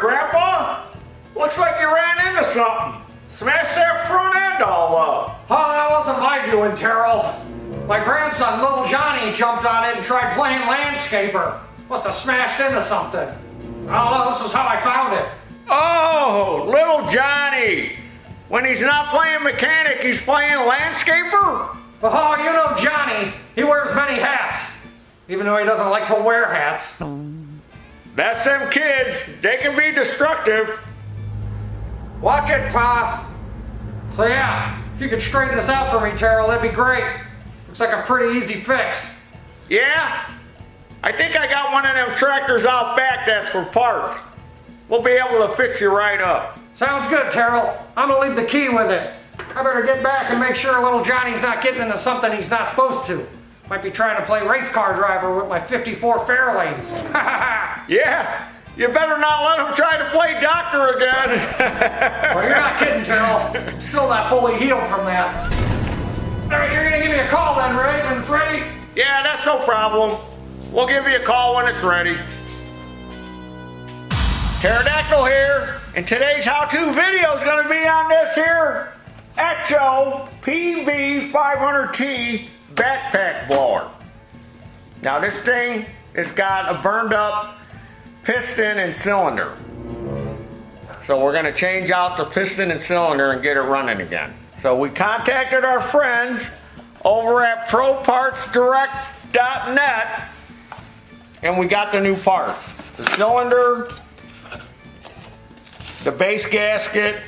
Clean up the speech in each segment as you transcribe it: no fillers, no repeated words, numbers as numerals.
Grandpa? Looks like you ran into something. Smashed that front end all up. Oh, that wasn't my doing, Taryl. My grandson, little Johnny, jumped on it and tried playing landscaper. Must have smashed into something. I don't know, this was how I found it. Oh, little Johnny. When he's not playing mechanic, he's playing landscaper? Oh, you know Johnny. He wears many hats. Even though he doesn't like to wear hats. That's them kids. They can be destructive. Watch it, Pa. So yeah, if you could straighten this out for me, Taryl, that'd be great. Looks like a pretty easy fix. Yeah? I think I got one of them tractors out back that's for parts. We'll be able to fix you right up. Sounds good, Taryl. I'm gonna leave the key with it. I better get back and make sure little Johnny's not getting into something he's not supposed to. Might be trying to play race car driver with my 54 Fairlane. Yeah, you better not let him try to play doctor again. Well, you're not kidding, Taryl. I'm still not fully healed from that. All right, you're gonna give me a call then, right? When it's ready? Yeah, that's no problem. We'll give you a call when it's ready. Pterodactyl here, and today's how-to video is going to be on this here Echo PB-500T backpack blower. Now this thing has got a burned up piston and cylinder. So we're going to change out the piston and cylinder and get it running again. So we contacted our friends over at ProPartsDirect.net and we got the new parts. The cylinder, the base gasket,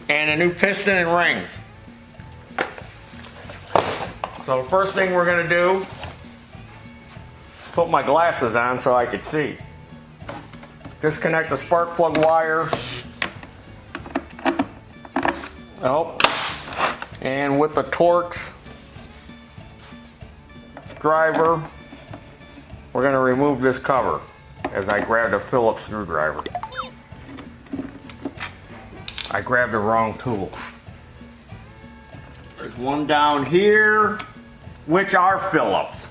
and a new piston and rings. So the first thing we're going to do is put my glasses on so I can see. Disconnect the spark plug wire. Oh, and with the Torx driver, we're going to remove this cover as I grab the Phillips screwdriver. I grabbed the wrong tool. There's one down here, which are Phillips.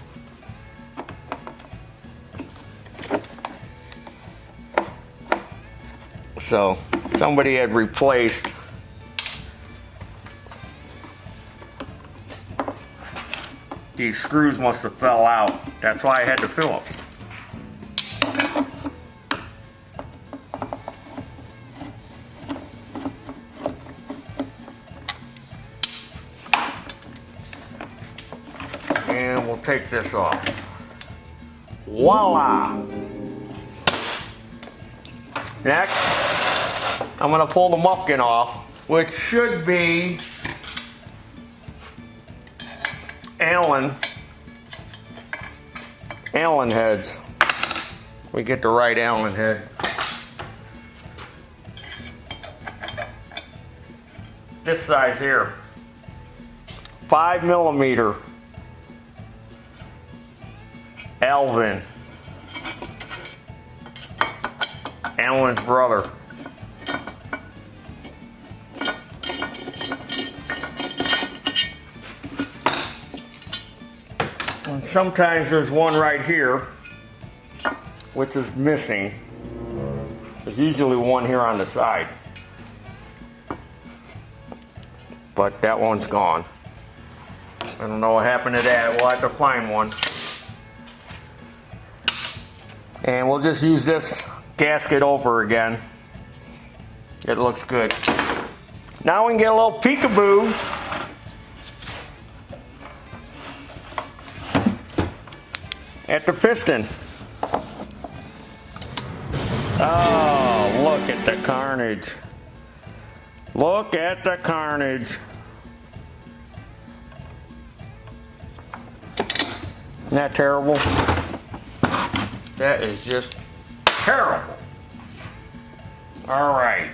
So somebody had replaced these screws, must have fell out. That's why I had the Phillips. And we'll take this off. Voila! Next, I'm going to pull the muffin off, which should be Allen heads. We get the right Allen head. This size here, 5mm Alvin, Allen's brother. And sometimes there's one right here, which is missing. There's usually one here on the side, but that one's gone. I don't know what happened to that. We'll have to find one. And we'll just use this gasket over again. It looks good. Now we can get a little peekaboo at the piston. Oh, look at the carnage. Look at the carnage. Isn't that terrible? That is just terrible. All right.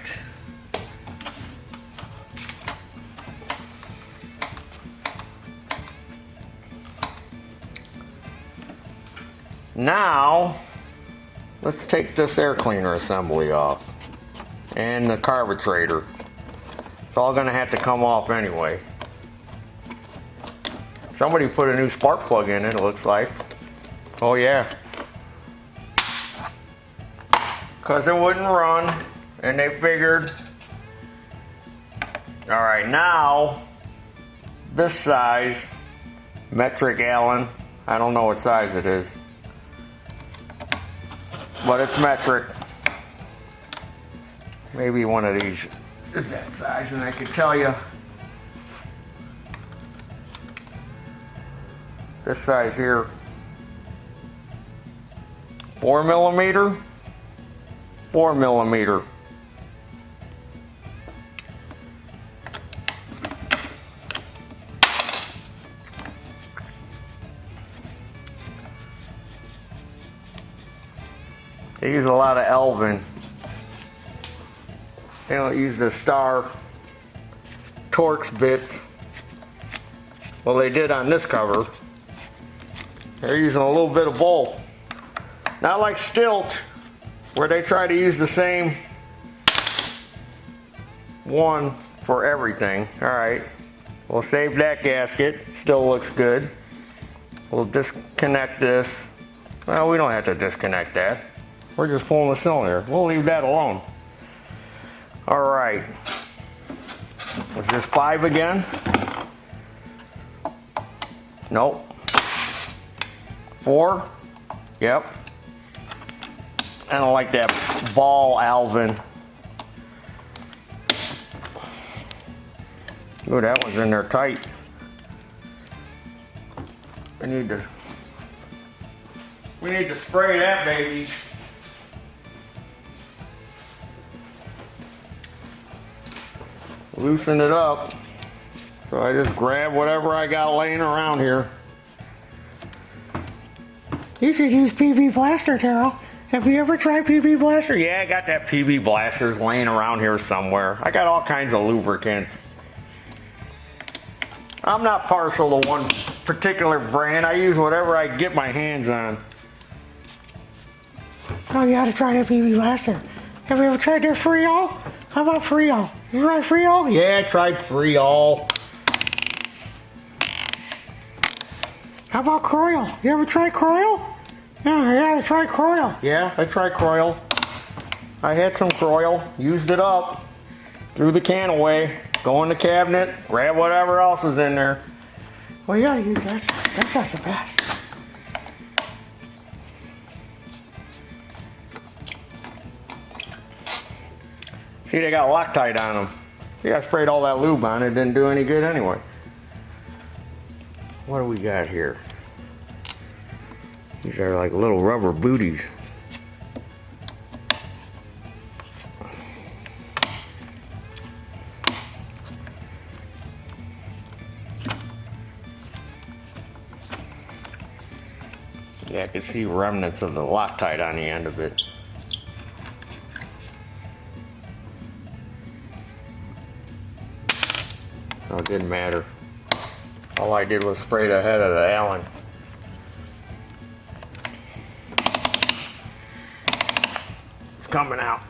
Now, let's take this air cleaner assembly off and the carburetor. It's all going to have to come off anyway. Somebody put a new spark plug in it, it looks like. Oh yeah. because it wouldn't run, and they figured, all right, now this size, metric Allen, I don't know what size it is, but it's metric. Maybe one of these is that size, and I can tell you this size here, 4 millimeter, 4 millimeter. They use a lot of Elvin. They don't use the Star Torx bits. Well, they did on this cover. They're using a little bit of both. Not like Stilt, where they try to use the same one for everything. All right, we'll save that gasket. Still looks good. We'll disconnect this. Well, we don't have to disconnect that. We're just pulling the cylinder. We'll leave that alone. All right. Was this 5 again? Nope. 4? Yep. I don't like that ball Alvin. Ooh, that one's in there tight. We need to spray that baby. Loosen it up. So I just grab whatever I got laying around here. You should use PB Blaster, Taryl. Have you ever tried PB Blaster? Yeah, I got that PB Blasters laying around here somewhere. I got all kinds of lubricants. I'm not partial to one particular brand. I use whatever I get my hands on. Oh, you gotta try that PB Blaster. Have you ever tried their Freol? How about Freol? You tried Freol? Yeah, I tried Freol. How about Croil? You ever tried Croil? Yeah, I tried Croil. Yeah, I tried Croil. I had some Croil, used it up, threw the can away, go in the cabinet, grab whatever else is in there. Well, you gotta use that. That's not the best. See, they got Loctite on them. See, I sprayed all that lube on it, didn't do any good anyway. What do we got here? These are like little rubber booties. Yeah, I can see remnants of the Loctite on the end of it. No, it didn't matter. All I did was spray the head of the Allen. It's coming out.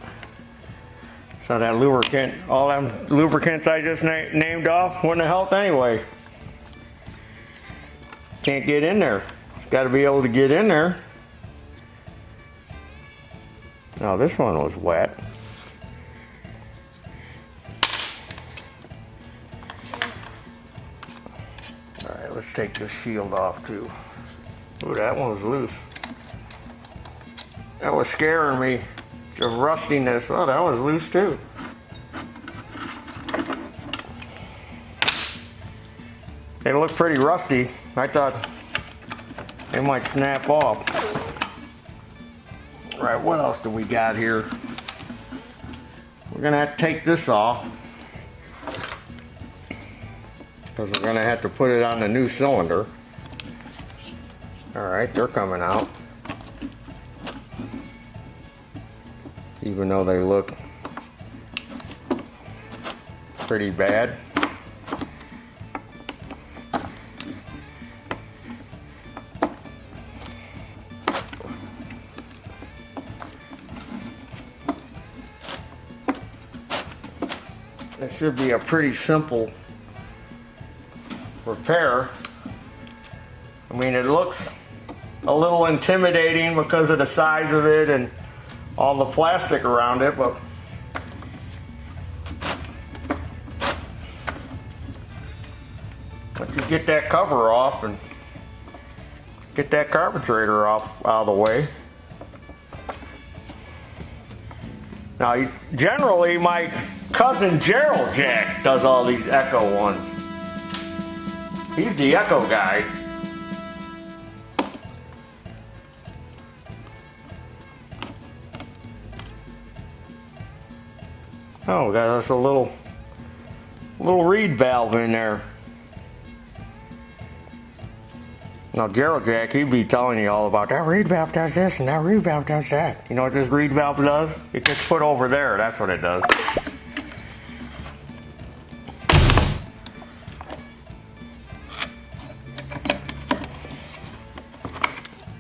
So that lubricant, all them lubricants I just named off wouldn't have helped anyway. Can't get in there. Got to be able to get in there. Now this one was wet. Alright, let's take this shield off too. Ooh, that one was loose. That was scaring me. The rustiness. Oh, that was loose too. They look pretty rusty. I thought they might snap off. Alright, what else do we got here? We're gonna have to take this off, because we're gonna have to put it on the new cylinder. Alright, they're coming out. Even though they look pretty bad. It should be a pretty simple repair. I mean, it looks a little intimidating because of the size of it and all the plastic around it, but once you get that cover off and get that carburetor off out of the way. Now, generally, my cousin Gerald Jack does all these Echo ones. He's the Echo guy. Oh, got us a little reed valve in there. Now, Gerald Jack, he'd be telling you all about that reed valve does this and that reed valve does that. You know what this reed valve does? It gets put over there. That's what it does.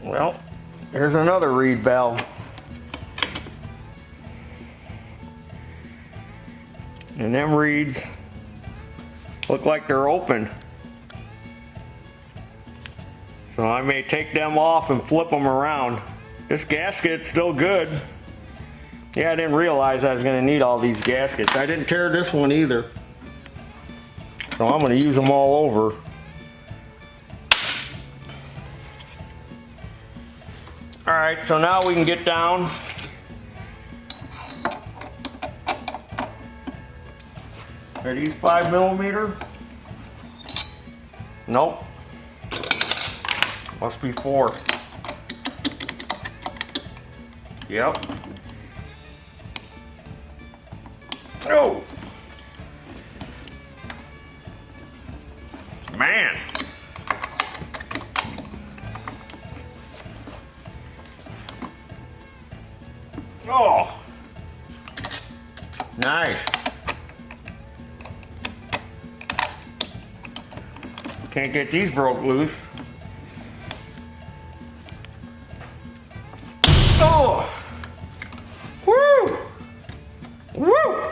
Well, here's another reed valve. And them reeds look like they're open. So I may take them off and flip them around. This gasket's still good. Yeah, I didn't realize I was going to need all these gaskets. I didn't tear this one either. So I'm going to use them all over. Alright, so now we can get down. Are these 5mm? Nope. Must be 4. Yep. Oh! Man! Oh! Nice. Can't get these broke loose. Oh! Woo! Woo!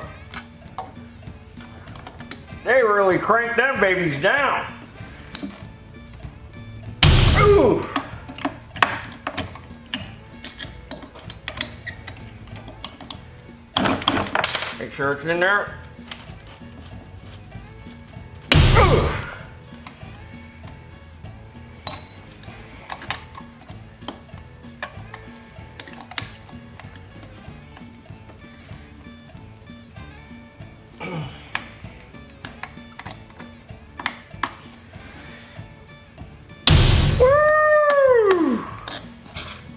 They really cranked them babies down. Ooh! Make sure it's in there. Ooh!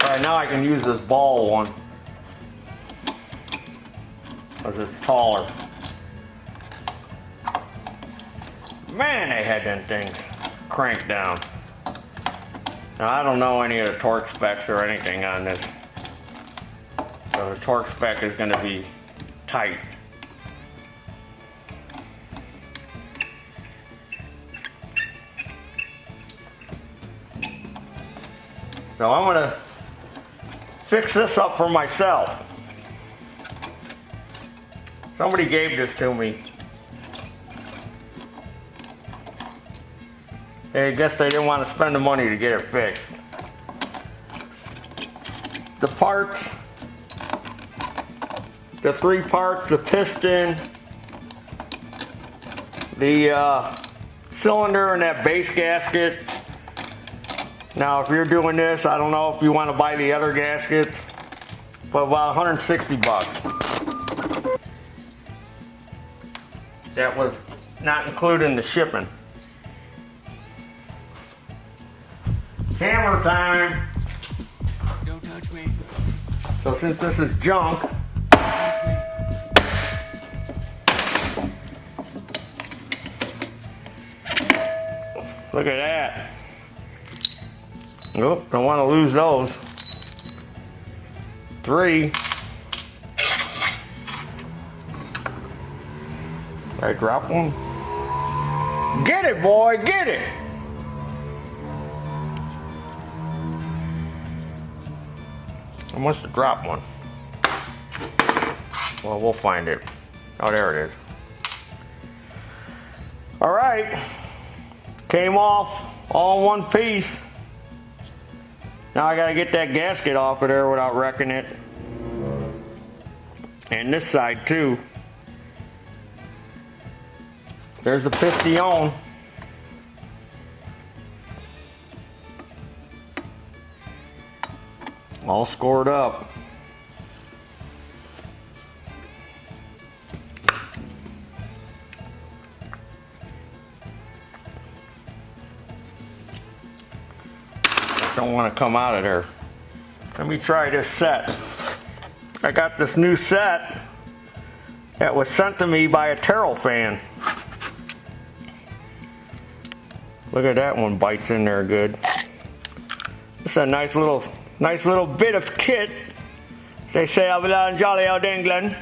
Alright, now I can use this ball one because it's taller. Man, they had them things cranked down. Now, I don't know any of the torque specs or anything on this, so the torque spec is going to be tight. So I'm going to fix this up for myself. Somebody gave this to me. I guess they didn't want to spend the money to get it fixed. The parts, the 3 parts, the piston, the cylinder and that base gasket. Now, if you're doing this, I don't know if you want to buy the other gaskets, but about 160 bucks. That was not including the shipping. Hammer time. Don't touch me. So since this is junk, Touch me. look at that. Oh, don't want to lose those. 3. I drop one. Get it, boy, get it. I must have dropped one. Well, we'll find it. Oh, there it is. All right. Came off all in one piece. Now I gotta get that gasket off of there without wrecking it. And this side too. There's the piston. All scored up. Don't want to come out of there. Let me try this set. I got this new set that was sent to me by a Taryl fan. Look at that one, bites in there good. It's a nice little bit of kit. They say over there in jolly old England.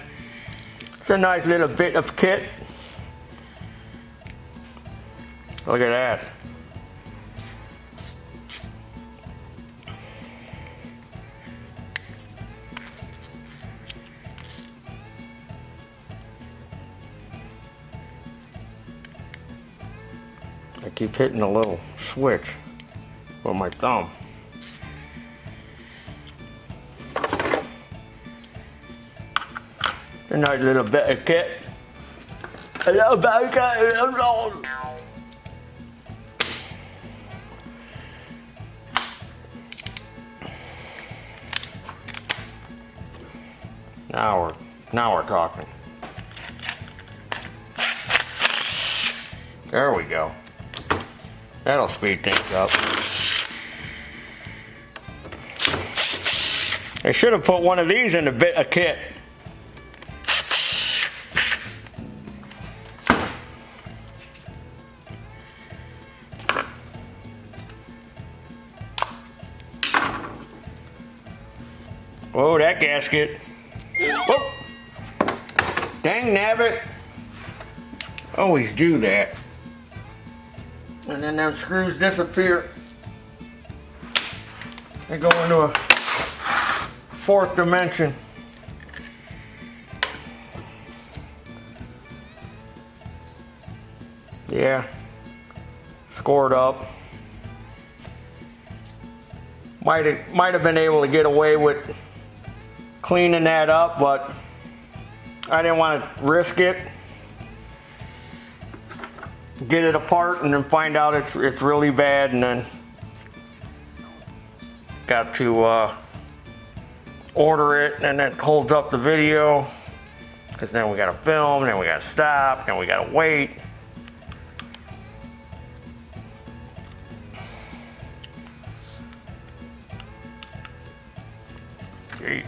It's a nice little bit of kit. Look at that. I keep hitting the little switch with my thumb. A nice little bit of kit. A little bit of kit. Now we're talking. There we go. That'll speed things up. I should have put one of these in a bit of kit. Whoa, that gasket. Whoa. Dang nabbit. Always do that. And then them screws disappear. They go into a fourth dimension. Yeah, scored up. Might have been able to get away with cleaning that up, but I didn't want to risk it. Get it apart and then find out it's really bad, and then got to order it, and it holds up the video because then we got to film, then we got to stop, then we got to wait. Jeez.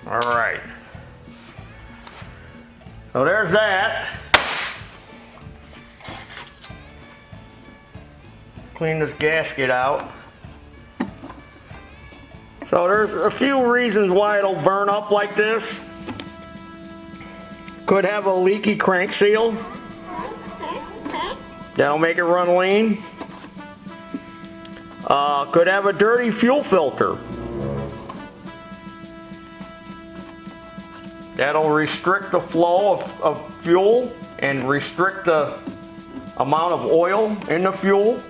All right. So there's that. Clean this gasket out. So there's a few reasons why it'll burn up like this. Could have a leaky crank seal. That'll make it run lean. Could have a dirty fuel filter. That'll restrict the flow of fuel and restrict the amount of oil in the fuel.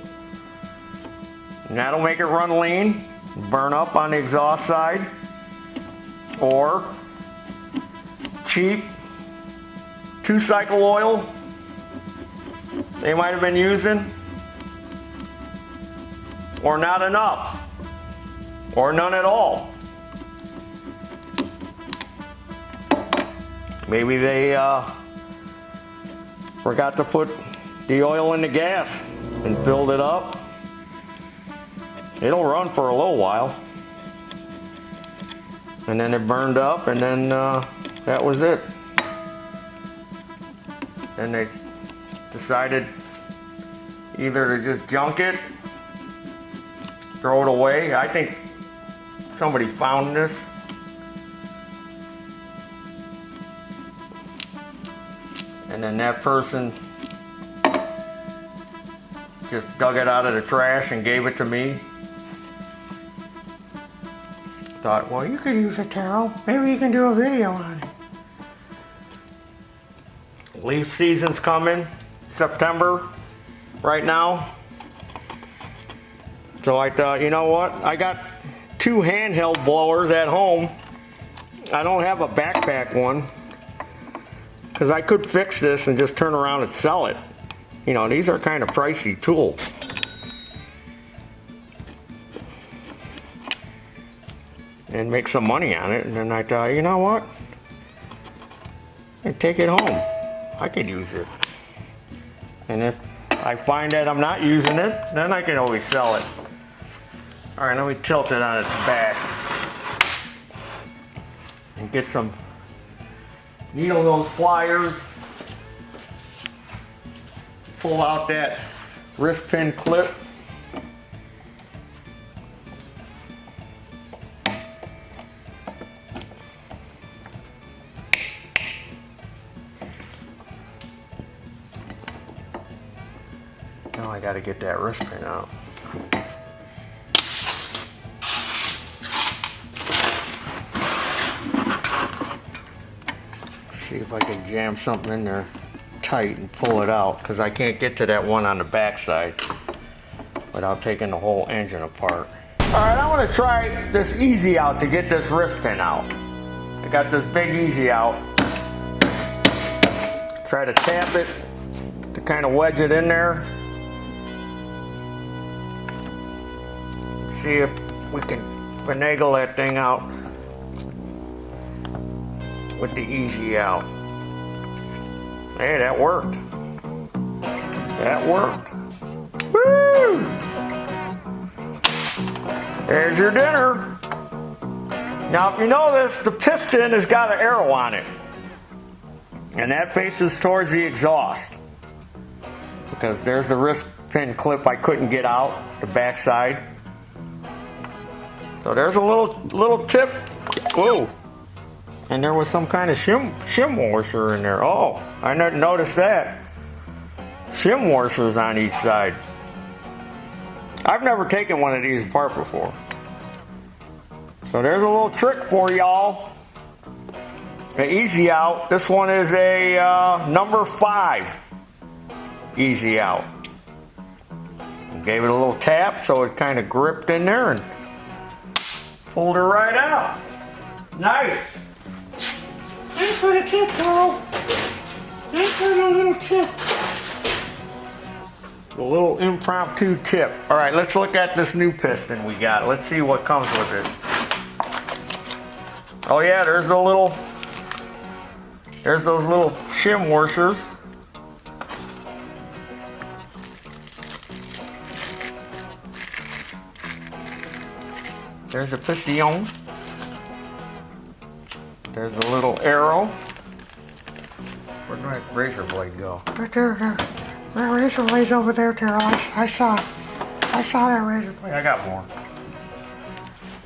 And that'll make it run lean, burn up on the exhaust side. Or cheap 2-cycle oil they might have been using. Or not enough. Or none at all. Maybe they forgot to put the oil in the gas and filled it up. It'll run for a little while. And then it burned up, and then that was it. And they decided either to just junk it, throw it away. I think somebody found this. And then that person just dug it out of the trash and gave it to me. Thought, well, you could use it, Taryl. Maybe you can do a video on it. Leaf season's coming, September, right now. So I thought, you know what? I got 2 handheld blowers at home. I don't have a backpack one because I could fix this and just turn around and sell it. You know, these are kind of pricey tools. And make some money on it. And then I thought, you know what? I take it home. I could use it. And if I find that I'm not using it, then I can always sell it. All right, let me tilt it on its back. And get some needle nose pliers. Pull out that wrist pin clip. Now I gotta get that wrist pin out. See if I can jam something in there tight and pull it out, because I can't get to that one on the back side without taking the whole engine apart. Alright, I want to try this easy out to get this wrist pin out. I got this big easy out. Try to tap it to kind of wedge it in there. See if we can finagle that thing out with the easy out. Hey, that worked. That worked. Woo! There's your dinner. Now, if you know this, the piston has got an arrow on it. And that faces towards the exhaust. Because there's the wrist pin clip I couldn't get out, the back side. So there's a little tip. Whoa. And there was some kind of shim washer in there. Oh, I didn't notice that. Shim washers on each side. I've never taken one of these apart before. So there's a little trick for y'all. The easy out. This one is a number 5 easy out. Gave it a little tap so it kind of gripped in there and pulled her right out. Nice. Thanks for the tip, Taryl. Thanks for the little tip. A little impromptu tip. All right, let's look at this new piston we got. Let's see what comes with it. Oh yeah, there's those little shim washers. There's a piston. There's a little arrow. Where'd my razor blade go? Right there. My razor blade's over there, Taryl. I saw that razor blade. I got more.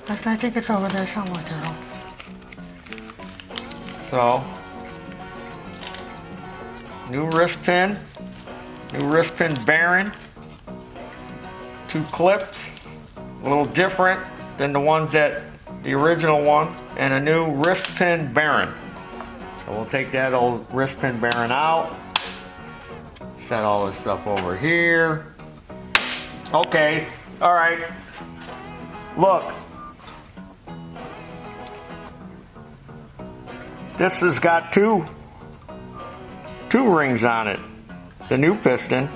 I think it's over there somewhere, Taryl. So, new wrist pin bearing, 2 clips, a little different than the ones that the original one, and a new wrist pin bearing. So we'll take that old wrist pin bearing out, set all this stuff over here. Okay, all right, look. This has got two rings on it. The new piston.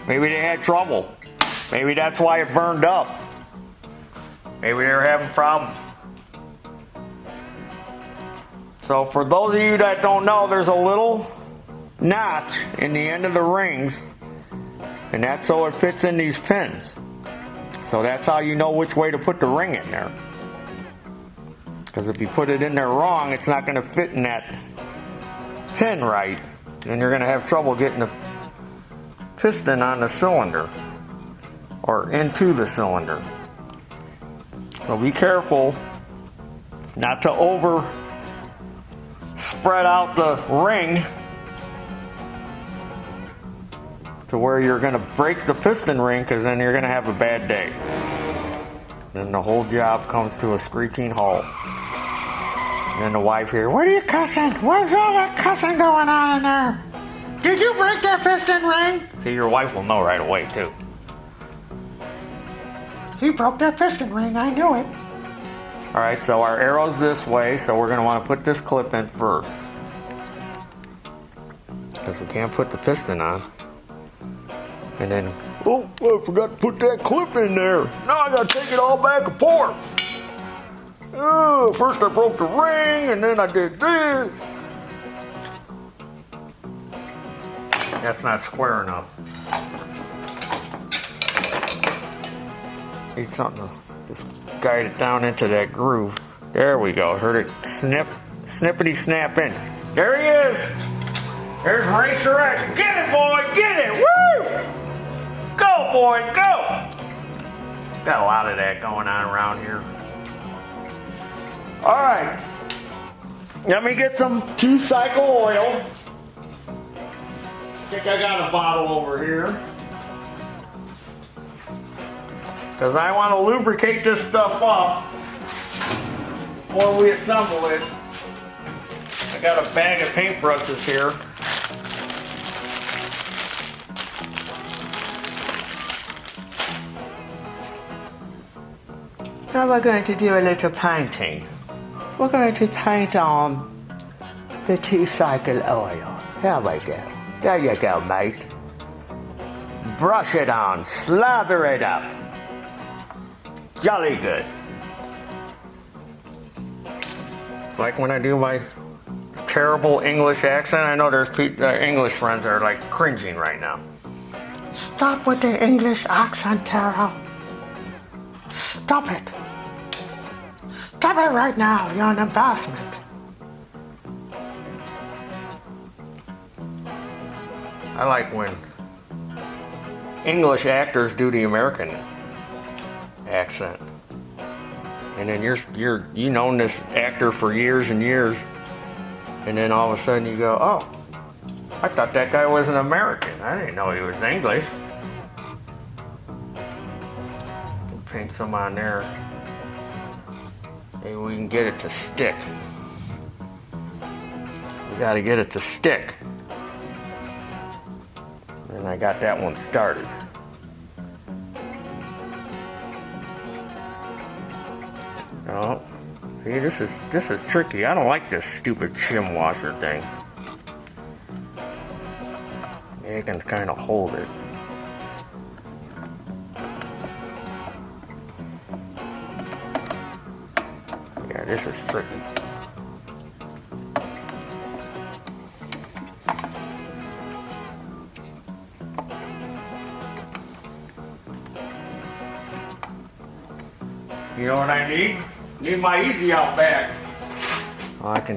Maybe they had trouble. Maybe that's why it burned up. Maybe they were having problems. So for those of you that don't know, there's a little notch in the end of the rings, and that's so it fits in these pins. So that's how you know which way to put the ring in there. Because if you put it in there wrong, it's not going to fit in that pin right, and you're going to have trouble getting the piston on the cylinder or into the cylinder. So be careful not to over spread out the ring to where you're going to break the piston ring, because then you're going to have a bad day. Then the whole job comes to a screeching halt. And then the wife here, what are you cussing? What's all that cussing going on in there? Did you break that piston ring? See, your wife will know right away too. He broke that piston ring, I knew it. All right, so our arrow's this way, so we're gonna wanna put this clip in first. Because we can't put the piston on. And then, oh, I forgot to put that clip in there. Now I gotta take it all back and forth. Oh, first I broke the ring, and then I did this. That's not square enough. Need something to just guide it down into that groove. There we go. Heard it snip, snippity snap in. There he is. There's Racer X. Get it, boy, get it. Woo! Go, boy, go. Got a lot of that going on around here. All right. Let me get some 2-cycle oil. I think I got a bottle over here. Because I want to lubricate this stuff up before we assemble it. I got a bag of paintbrushes here. Now we're going to do a little painting. We're going to paint on the 2-cycle oil. Here we go. There you go, mate. Brush it on, slather it up. Jolly good. Like when I do my terrible English accent, I know there's English friends that are like cringing right now. Stop with the English accent, Taryl. Stop it. Stop it right now. You're an embarrassment. I like when English actors do the American accent. And then you known this actor for years and years, and then all of a sudden you go, oh, I thought that guy was an American. I didn't know he was English. We'll paint some on there. Maybe we can get it to stick. We gotta get it to stick. And I got that one started. Oh, see, this is tricky. I don't like this stupid shim washer thing. You can kind of hold it. Yeah, this is tricky. You know what I need? Need my Easy Out bag. Oh, I can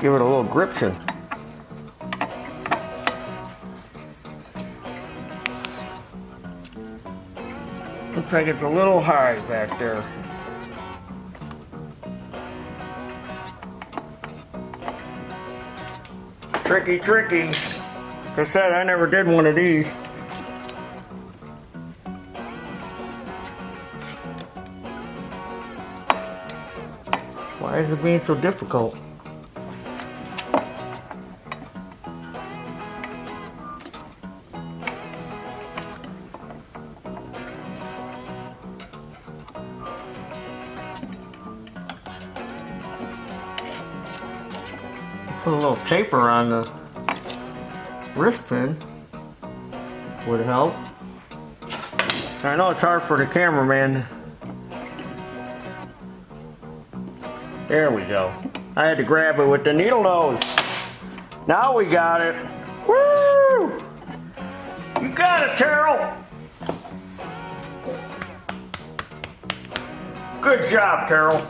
give it a little gription. Looks like it's a little high back there. Tricky, tricky. Like I said, I never did one of these. Why is it being so difficult? Put a little taper on the wrist pin would help. I know it's hard for the cameraman. There we go. I had to grab it with the needle nose. Now we got it. Woo! You got it, Taryl. Good job, Taryl.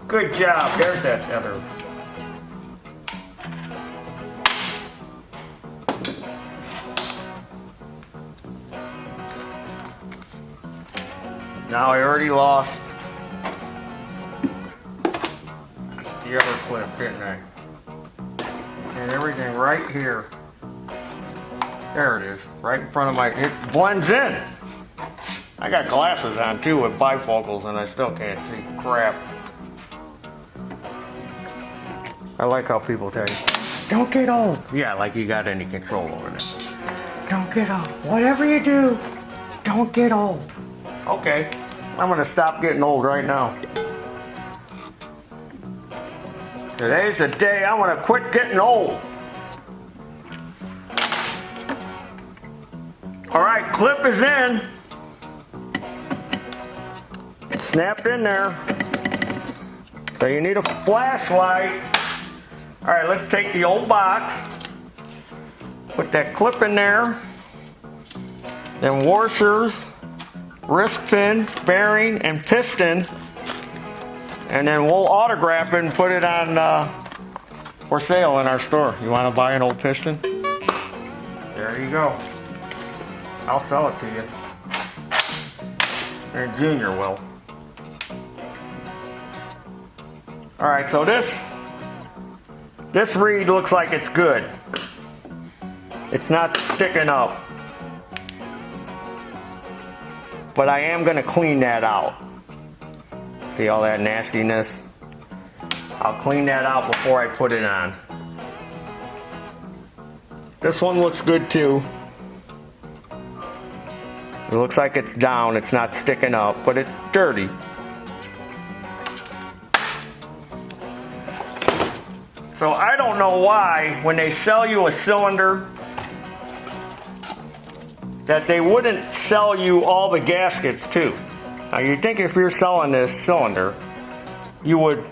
Good job. There's that other. Now I already lost the other clip, didn't I? And everything right here. There it is, right in front of my, it blends in. I got glasses on too with bifocals and I still can't see crap. I like how people tell you, don't get old. Yeah, like you got any control over it. Don't get old. Whatever you do, Don't get old. Okay, I'm gonna stop getting old right now. Today's the day I want to quit getting old. All right, clip is in. It's snapped in there. So you need a flashlight. All right, let's take the old box. Put that clip in there. Then washers, wrist pin, bearing, and piston. And then we'll autograph it and put it on for sale in our store. You want to buy an old piston? There you go. I'll sell it to you. And Junior will. All right, so this reed looks like it's good. It's not sticking up. But I am going to clean that out. See all that nastiness? I'll clean that out before I put it on. This one looks good too. It looks like it's down, it's not sticking up, but it's dirty. So I don't know why, when they sell you a cylinder, that they wouldn't sell you all the gaskets too. Now you'd think if you're selling this cylinder, you would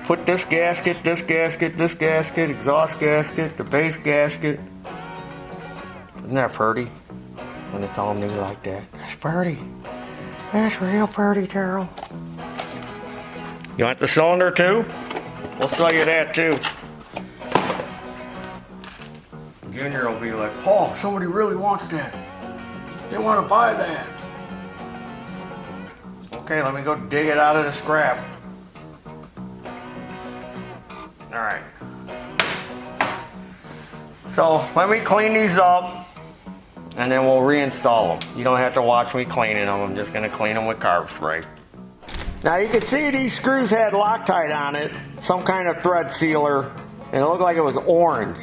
put this gasket, this gasket, this gasket, exhaust gasket, the base gasket. Isn't that pretty? When it's all new like that. That's pretty. That's real pretty, Taryl. You want the cylinder too? We'll sell you that too. Junior will be like, Paul, somebody really wants that. They want to buy that. Okay, let me go dig it out of the scrap. Alright. So, let me clean these up, and then we'll reinstall them. You don't have to watch me cleaning them. I'm just going to clean them with carb spray. Now, you can see these screws had Loctite on it, some kind of thread sealer, and it looked like it was orange.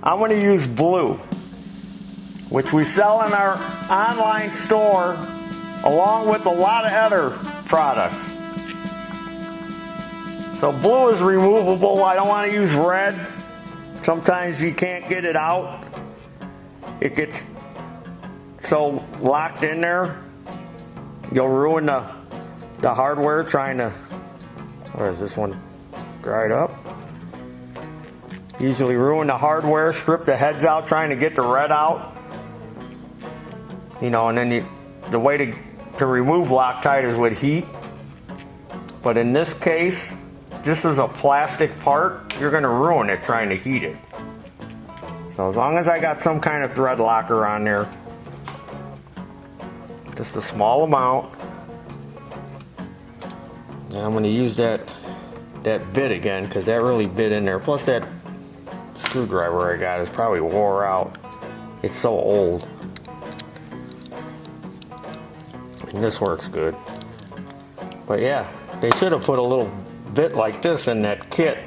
I'm going to use blue, which we sell in our online store along with a lot of other products. So blue is removable. I don't want to use red. Sometimes you can't get it out. It gets so locked in there, you'll ruin the hardware trying to, where is this one dried up? Usually ruin the hardware, strip the heads out trying to get the red out. You know, and then the way to remove Loctite is with heat. But in this case, this is a plastic part. You're going to ruin it trying to heat it. So as long as I got some kind of thread locker on there, just a small amount. And I'm going to use that bit again because that really bit in there. Plus that screwdriver I got is probably wore out. It's so old. And this works good. But yeah, they should have put a little bit like this in that kit.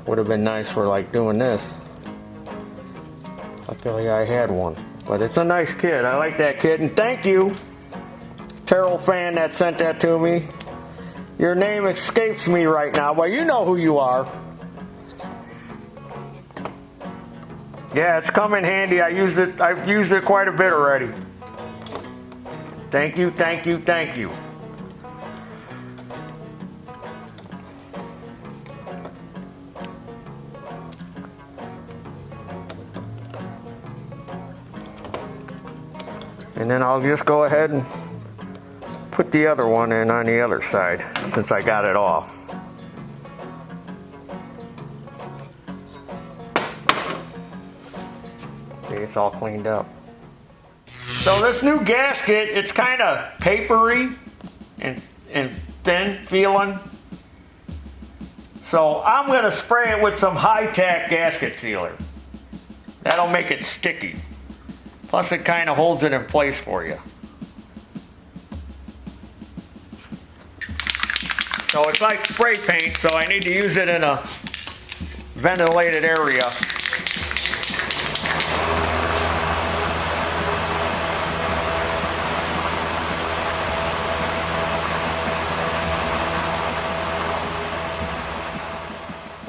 Would have been nice for like doing this. I feel like I had one. But it's a nice kit. I like that kit. And thank you, Taryl fan that sent that to me. Your name escapes me right now, but you know who you are. Yeah, it's come in handy. I've used it quite a bit already. Thank you, thank you, thank you. And then I'll just go ahead and put the other one in on the other side since I got it off. See, it's all cleaned up. So this new gasket, it's kind of papery and thin feeling. So I'm going to spray it with some high-tech gasket sealer. That'll make it sticky. Plus it kind of holds it in place for you. So it's like spray paint, so I need to use it in a ventilated area.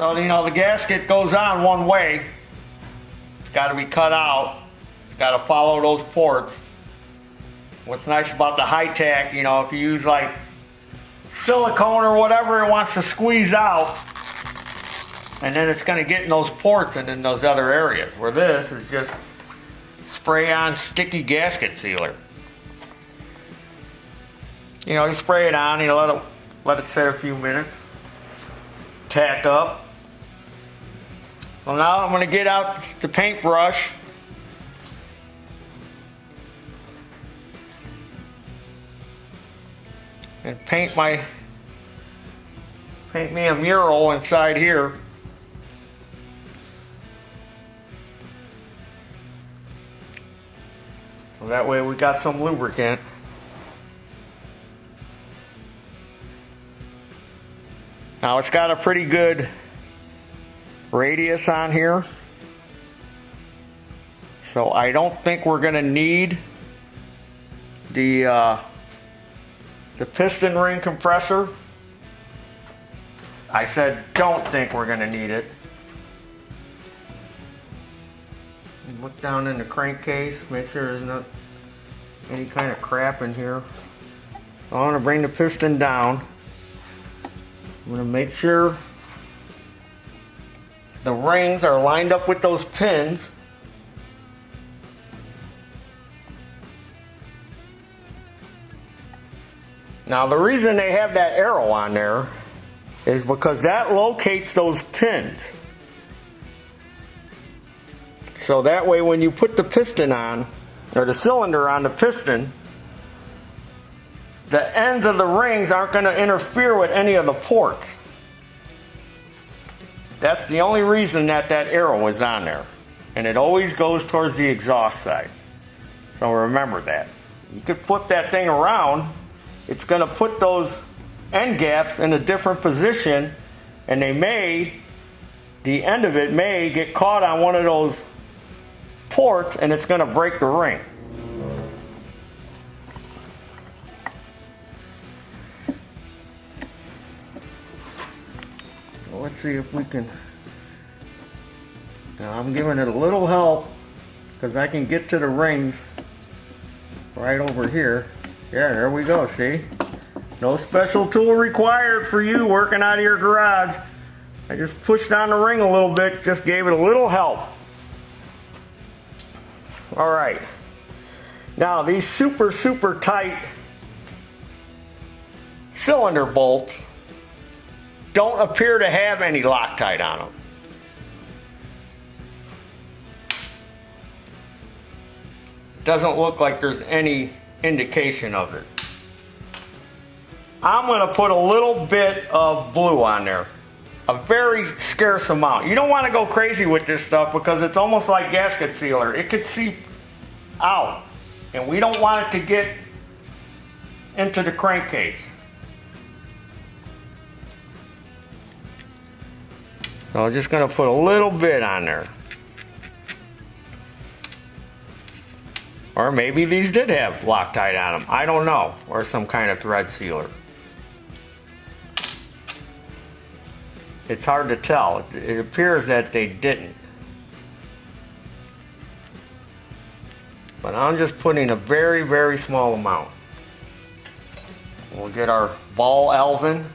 So, you know, the gasket goes on one way. It's got to be cut out. It's got to follow those ports. What's nice about the high-tech, you know, if you use like silicone or whatever, it wants to squeeze out. And then it's going to get in those ports and in those other areas. Where this is just spray-on sticky gasket sealer. You know, you spray it on, you let it sit a few minutes. Tack up. Well, now I'm going to get out the paintbrush. And paint me a mural inside here. So that way we got some lubricant. Now it's got a pretty good radius on here. So I don't think we're going to need the piston ring compressor. I said don't think we're going to need it. Look down in the crankcase, make sure there's not any kind of crap in here. I want to bring the piston down. I'm going to make sure the rings are lined up with those pins. Now the reason they have that arrow on there is because that locates those pins. So that way when you put the piston on, or the cylinder on the piston, the ends of the rings aren't going to interfere with any of the ports. That's the only reason that arrow is on there. And it always goes towards the exhaust side. So remember that. You could flip that thing around. It's going to put those end gaps in a different position, and the end of it may get caught on one of those ports, and it's going to break the ring. Well, let's see if we can. Now I'm giving it a little help because I can get to the rings right over here. Yeah, there we go, see? No special tool required for you working out of your garage. I just pushed on the ring a little bit, just gave it a little help. Alright. Now these super tight cylinder bolts don't appear to have any Loctite on them. Doesn't look like there's any indication of it. I'm going to put a little bit of blue on there. A very scarce amount. You don't want to go crazy with this stuff because it's almost like gasket sealer. It could seep out. And we don't want it to get into the crankcase. So I'm just going to put a little bit on there. Or maybe these did have Loctite on them. I don't know. Or some kind of thread sealer. It's hard to tell. It appears that they didn't. But I'm just putting a very small amount. We'll get our ball Alvin.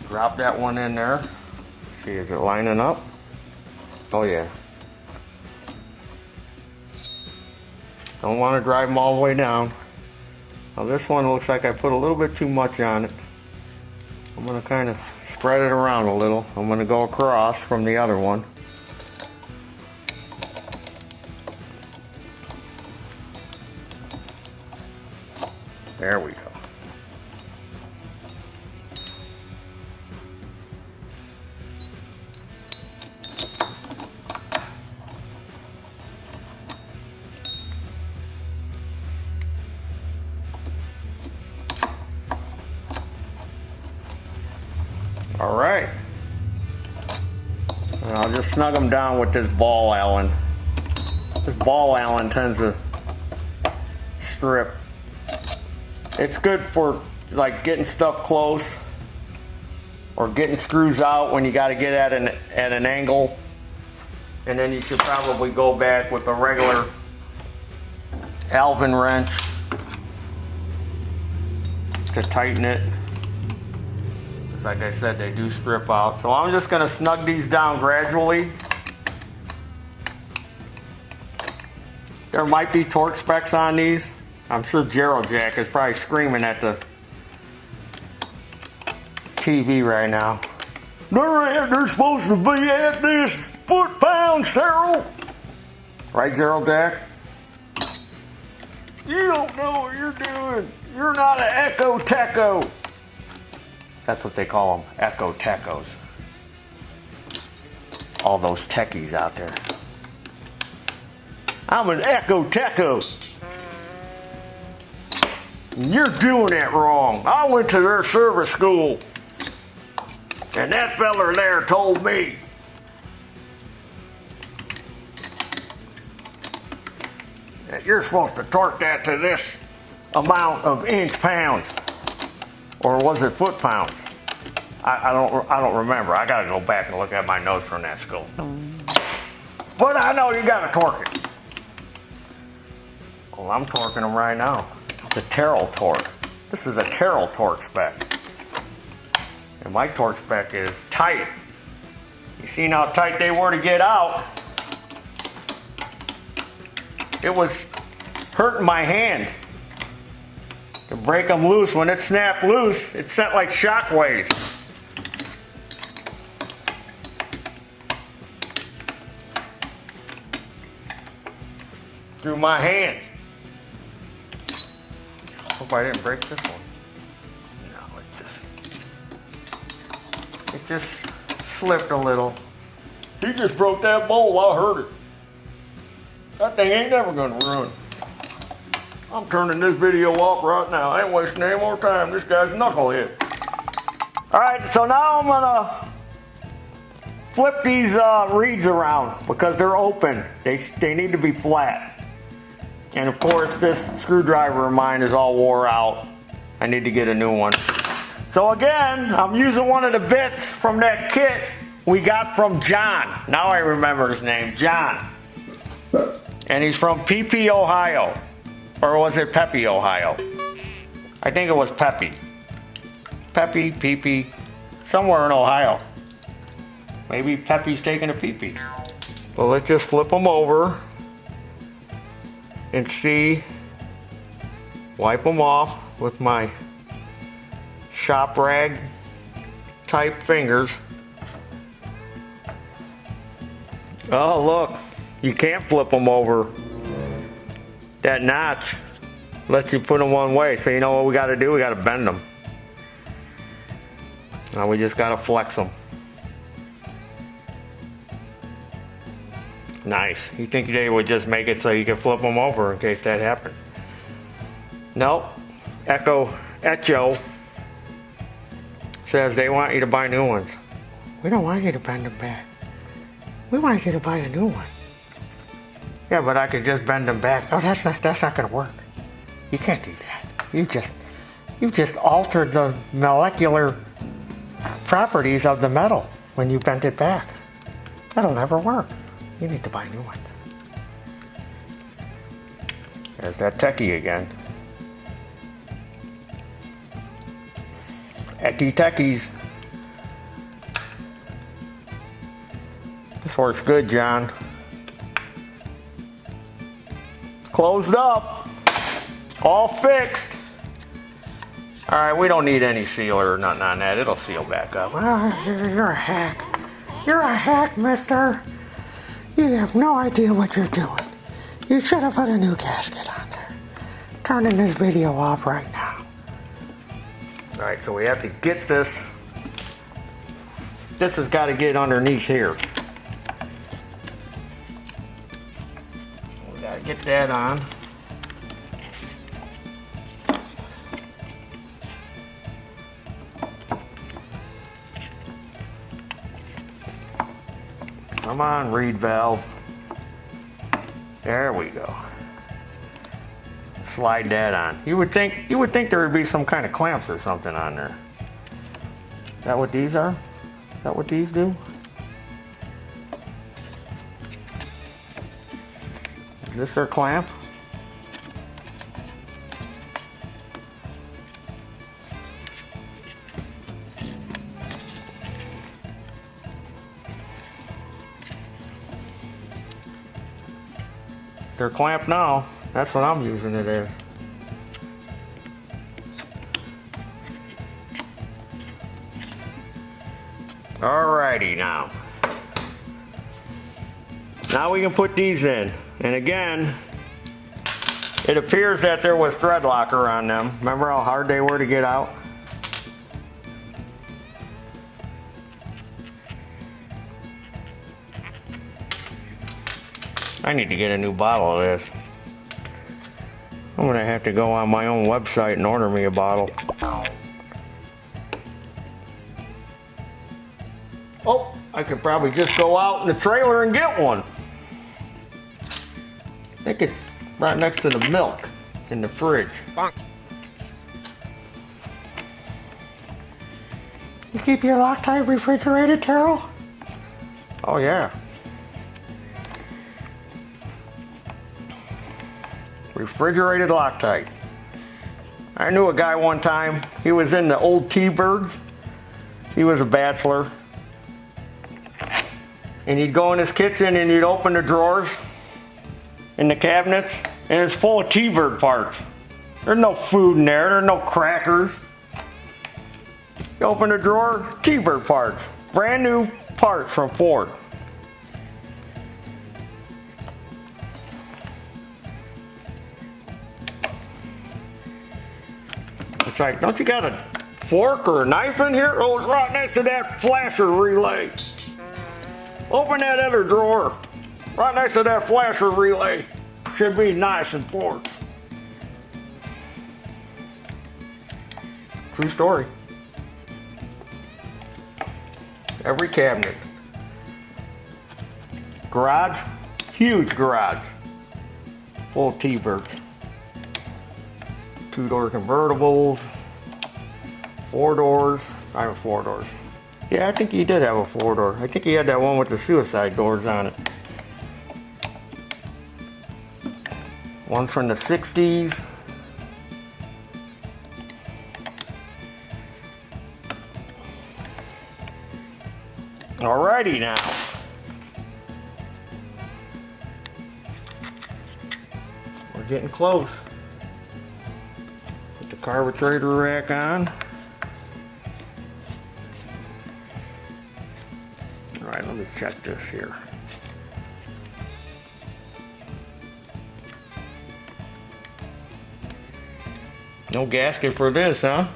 Drop that one in there. See, is it lining up? Oh yeah. Don't want to drive them all the way down. Now this one looks like I put a little bit too much on it. I'm going to kind of spread it around a little. I'm going to go across from the other one. There we go. All right, and I'll just snug them down with this ball Allen. This ball Allen tends to strip. It's good for like getting stuff close or getting screws out when you got to get at an angle. And then you should probably go back with a regular Allen wrench to tighten it. Because like I said, they do strip out. So I'm just going to snug these down gradually. There might be torque specs on these. I'm sure Gerald Jack is probably screaming at the TV right now. They're supposed to be at this foot-pounds, Taryl. Right, Gerald Jack? You don't know what you're doing. You're not an echo-techo. That's what they call them, echo-techos. All those techies out there. I'm an echo-techo. You're doing it wrong. I went to their service school. And that feller there told me that you're supposed to torque that to this amount of inch-pounds. Or was it foot-pounds? I don't remember. I gotta go back and look at my notes from that school. But I know you gotta torque it. Well, I'm torquing them right now. The Taryl torque. This is a Taryl torque spec. And my torque spec is tight. You seen how tight they were to get out? It was hurting my hand to break them loose. When it snapped loose, it sent like shock waves. Through my hands. Hope I didn't break this one. No, it just slipped a little. He just broke that bowl. I heard it. That thing ain't never gonna run. I'm turning this video off right now. I ain't wasting any more time. This guy's knucklehead. All right, so now I'm gonna flip these reeds around because they're open. They need to be flat. And of course, this screwdriver of mine is all wore out. I need to get a new one. So again, I'm using one of the bits from that kit we got from John. Now I remember his name, John. And he's from PP, Ohio. Or was it Pepe, Ohio? I think it was Pepe. Pepe, PP, somewhere in Ohio. Maybe Pepe's taking a pee-pee. So let's just flip them over. And see, wipe them off with my shop rag type fingers. Oh look, you can't flip them over. That notch lets you put them one way. So you know what we got to do? We got to bend them. Now we just got to flex them. Nice. You think they would just make it so you can flip them over in case that happens? Nope. Echo says they want you to buy new ones. We don't want you to bend them back. We want you to buy a new one. Yeah, but I could just bend them back. Oh, that's not gonna work. You can't do that. You just altered the molecular properties of the metal when you bent it back. That'll never work. You need to buy new ones. There's that techie again. Techies. This works good, John. Closed up. All fixed. All right, we don't need any sealer or nothing on that. It'll seal back up. Well, you're a hack. You're a hack, mister. You have no idea what you're doing. You should have put a new gasket on there. Turning this video off right now. All right, so we have to get this. This has got to get underneath here. We got to get that on. Come on, reed valve. There we go. slide that on. You would think there would be some kind of clamps or something on there. Is that what these are? Is that what these do? Is this their clamp? Their clamp now. That's what I'm using it as. Alrighty now. Now we can put these in. And again, it appears that there was thread locker on them. Remember how hard they were to get out? I need to get a new bottle of this. I'm gonna have to go on my own website and order me a bottle. Oh, I could probably just go out in the trailer and get one. I think it's right next to the milk in the fridge. You keep your Loctite refrigerated, Taryl? Oh yeah. Refrigerated Loctite. I knew a guy one time, he was in the old T-Birds. He was a bachelor. And he'd go in his kitchen and he'd open the drawers in the cabinets and it's full of T-Bird parts. There's no food in there, there's no crackers. You open the drawer, T-Bird parts. Brand new parts from Ford. It's like, don't you got a fork or a knife in here? Oh, it's right next to that flasher relay. Open that other drawer. Right next to that flasher relay. Should be nice and forked. True story. Every cabinet. Garage, huge garage. Full of T-Birds. 2-door convertibles, 4 doors. I have 4 doors. Yeah, I think he did have a 4-door. I think he had that one with the suicide doors on it. One's from the 60s. Alrighty now. We're getting close. Put the carburetor rack on. Alright, let me check this here. No gasket for this, huh?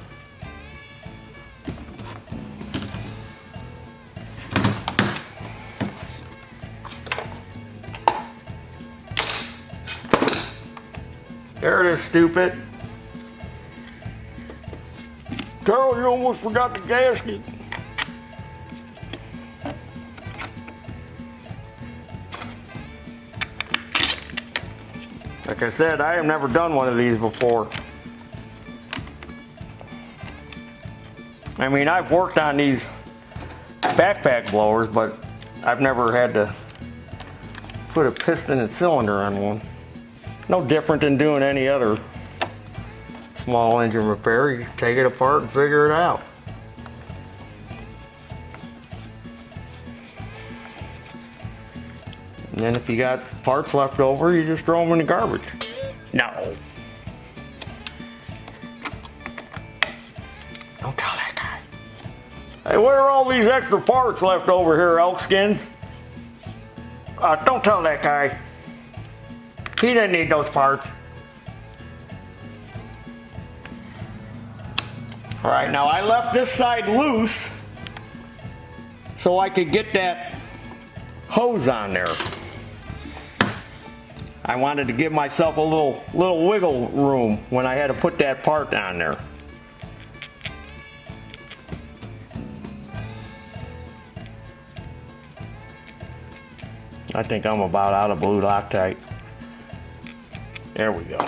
There it is, stupid. Taryl, you almost forgot the gasket. Like I said, I have never done one of these before. I mean, I've worked on these backpack blowers, but I've never had to put a piston and cylinder on one. No different than doing any other small engine repair. You just take it apart and figure it out. And then if you got parts left over, you just throw them in the garbage. No. Don't tell that guy. Hey, where are all these extra parts left over here, Elkskins? Don't tell that guy. He didn't need those parts. All right, now I left this side loose so I could get that hose on there. I wanted to give myself a little wiggle room when I had to put that part on there. I think I'm about out of blue Loctite. There we go.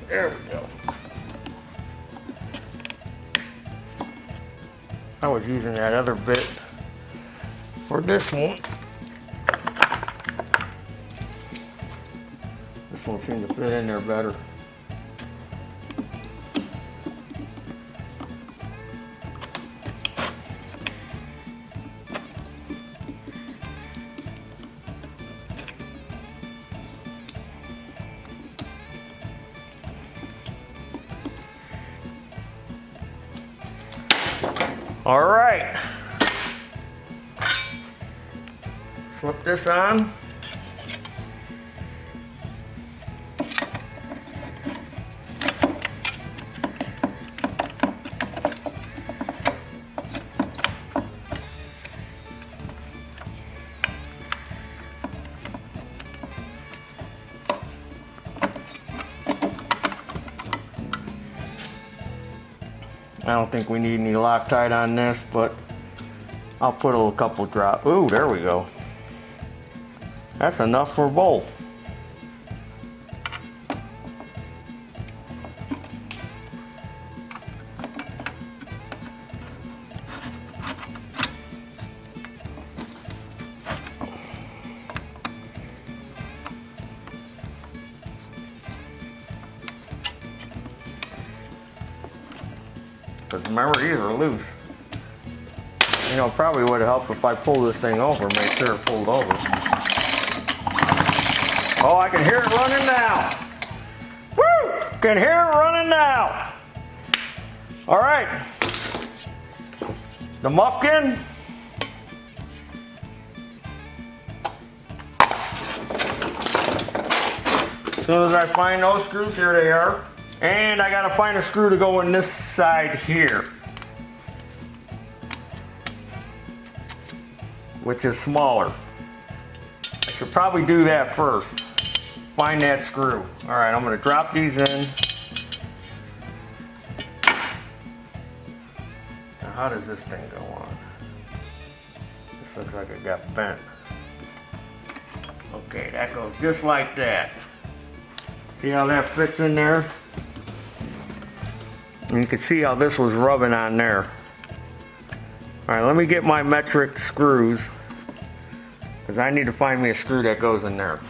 There we go. I was using that other bit for this one. This one seemed to fit in there better. All right, flip this on. I don't think we need any Loctite on this, but I'll put a couple drops. Ooh, there we go. That's enough for both. Because remember, these are loose. You know, probably would have helped if I pull this thing over, make sure it pulled over. Oh, I can hear it running now. Woo! Can hear it running now. All right. The muffin. As soon as I find those screws, here they are. And I gotta find a screw to go in this side here, which is smaller. I should probably do that first. Find that screw. All right, I'm gonna drop these in. Now, how does this thing go on? This looks like it got bent. Okay, that goes just like that. See how that fits in there? And you can see how this was rubbing on there. All right, let me get my metric screws, because I need to find me a screw that goes in there.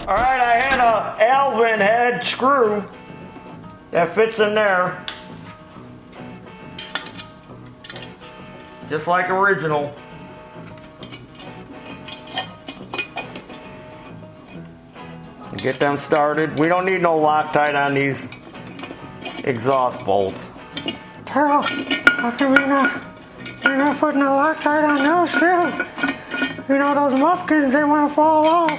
All right, I had a Alvin head screw that fits in there, just like original. Get them started. We don't need no Loctite on these exhaust bolts. Taryl, how come you're not putting a Loctite on those too? You know those muffins, they want to fall off.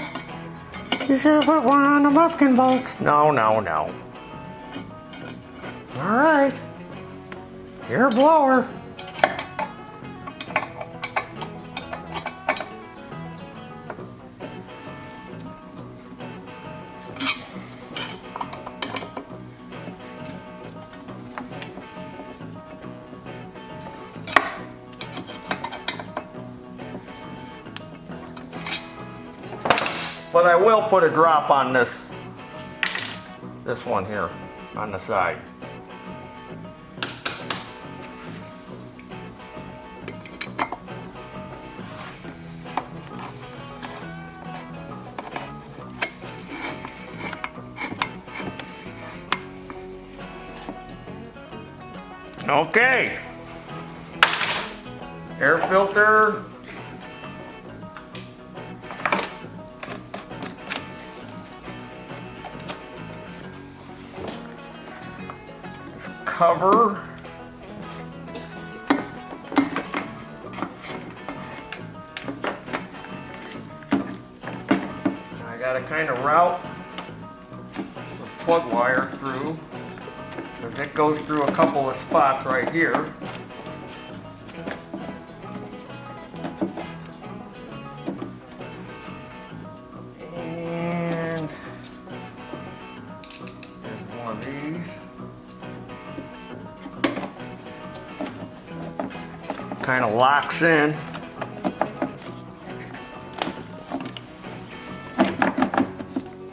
You should have put one on the muffin bolts. No. All right, your blower. But I will put a drop on this one here on the side. Okay. Air filter. Cover. I got to kind of route the plug wire through, because it goes through a couple of spots right here. And there's one of these. Kind of locks in.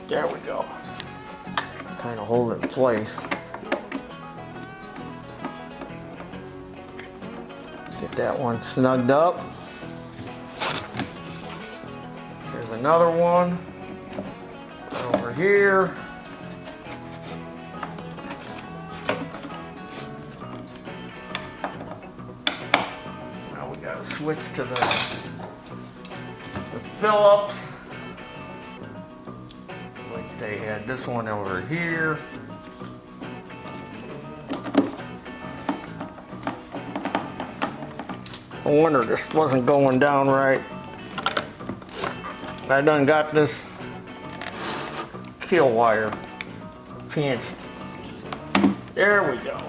There we go. kind of hold it in place. Get that one snugged up. There's another one over here. Now we gotta switch to the Phillips, which they had this one over here. I wonder this wasn't going down right. I done got this kill wire pinched. There we go.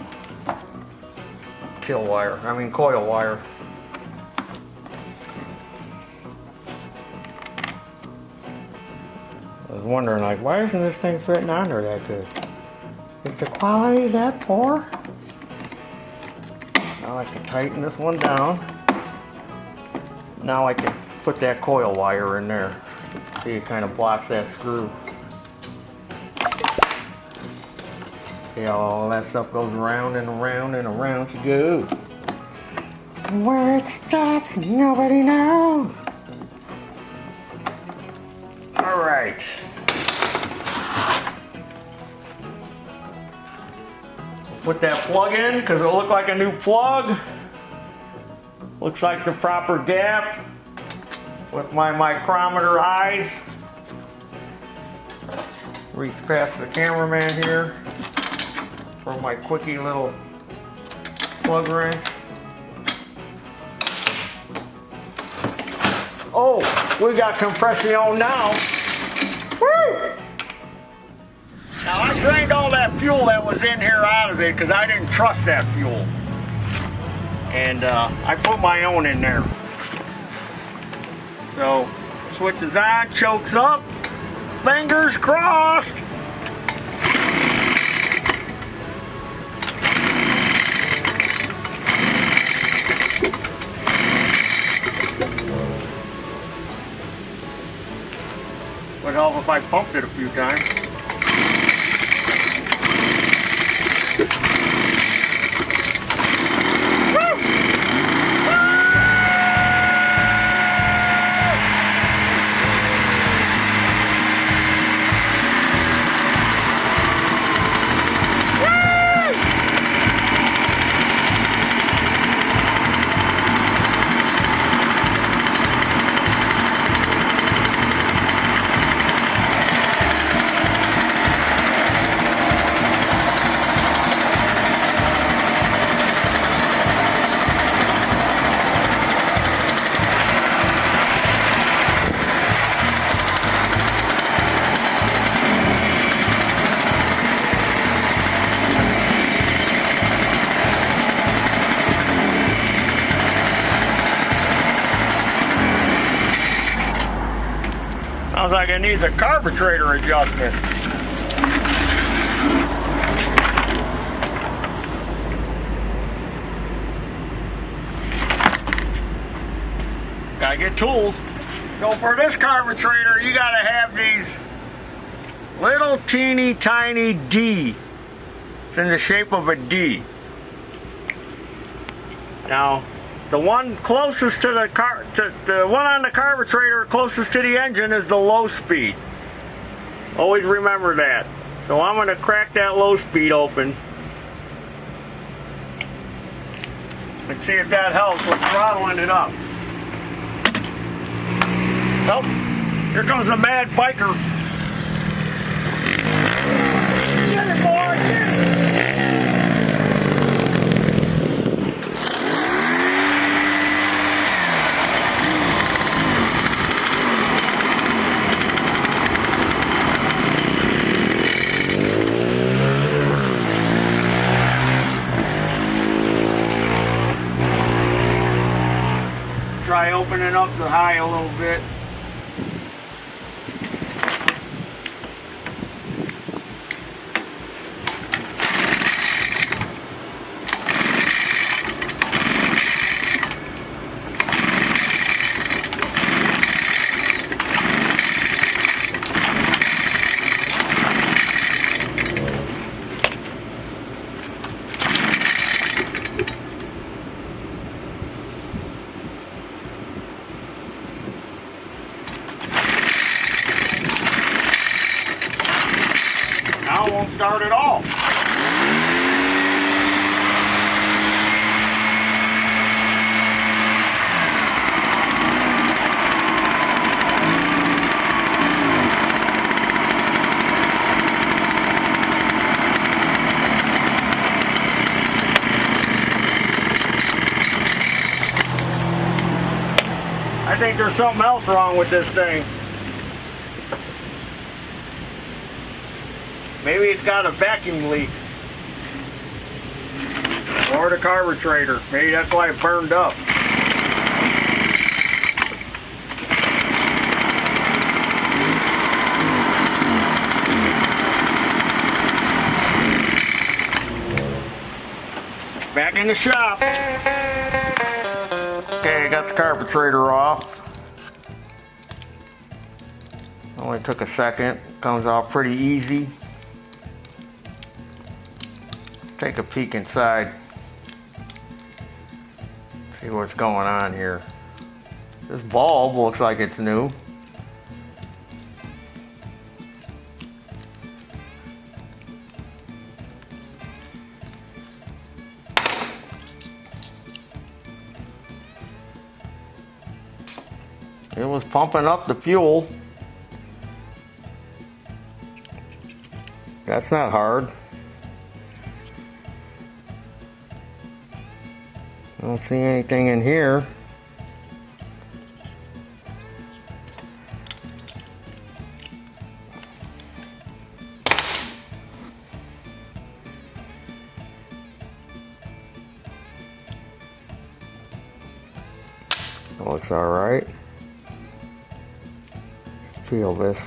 Coil wire. I was wondering, like, why isn't this thing fitting on there that good? Is the quality that poor? Now I can tighten this one down. Now I can put that coil wire in there. See, it kind of blocks that screw. See how all that stuff goes around and around and around she goes. Where it stops, nobody knows. Alright. Put that plug in because it'll look like a new plug. Looks like the proper gap with my micrometer eyes. Reach past the cameraman here for my quickie little plug wrench. Oh, we got compression on now. Woo! Now I drained all that fuel that was in here out of it because I didn't trust that fuel. And I put my own in there. So, switch is on, chokes up, fingers crossed. Would help if I pumped it a few times. Sounds like it needs a carburetor adjustment. Gotta get tools. So for this carburetor, you gotta have these little teeny tiny D. It's in the shape of a D. Now, the one closest to the one on the carburetor closest to the engine is the low speed. Always remember that. So I'm going to crack that low speed open. Let's see if that helps with throttling it up. Oh, here comes a mad biker. Get it, boy, get it. Try opening up the high a little bit. won't start at all. I think there's something else wrong with this thing. Maybe it's got a vacuum leak. Or the carburetor. Maybe that's why it burned up. Back in the shop. Okay, got the carburetor off. Only took a second. Comes off pretty easy. Take a peek inside. See what's going on here. This bulb looks like it's new. It was pumping up the fuel. That's not hard. I don't see anything in here. Looks all right. Feel this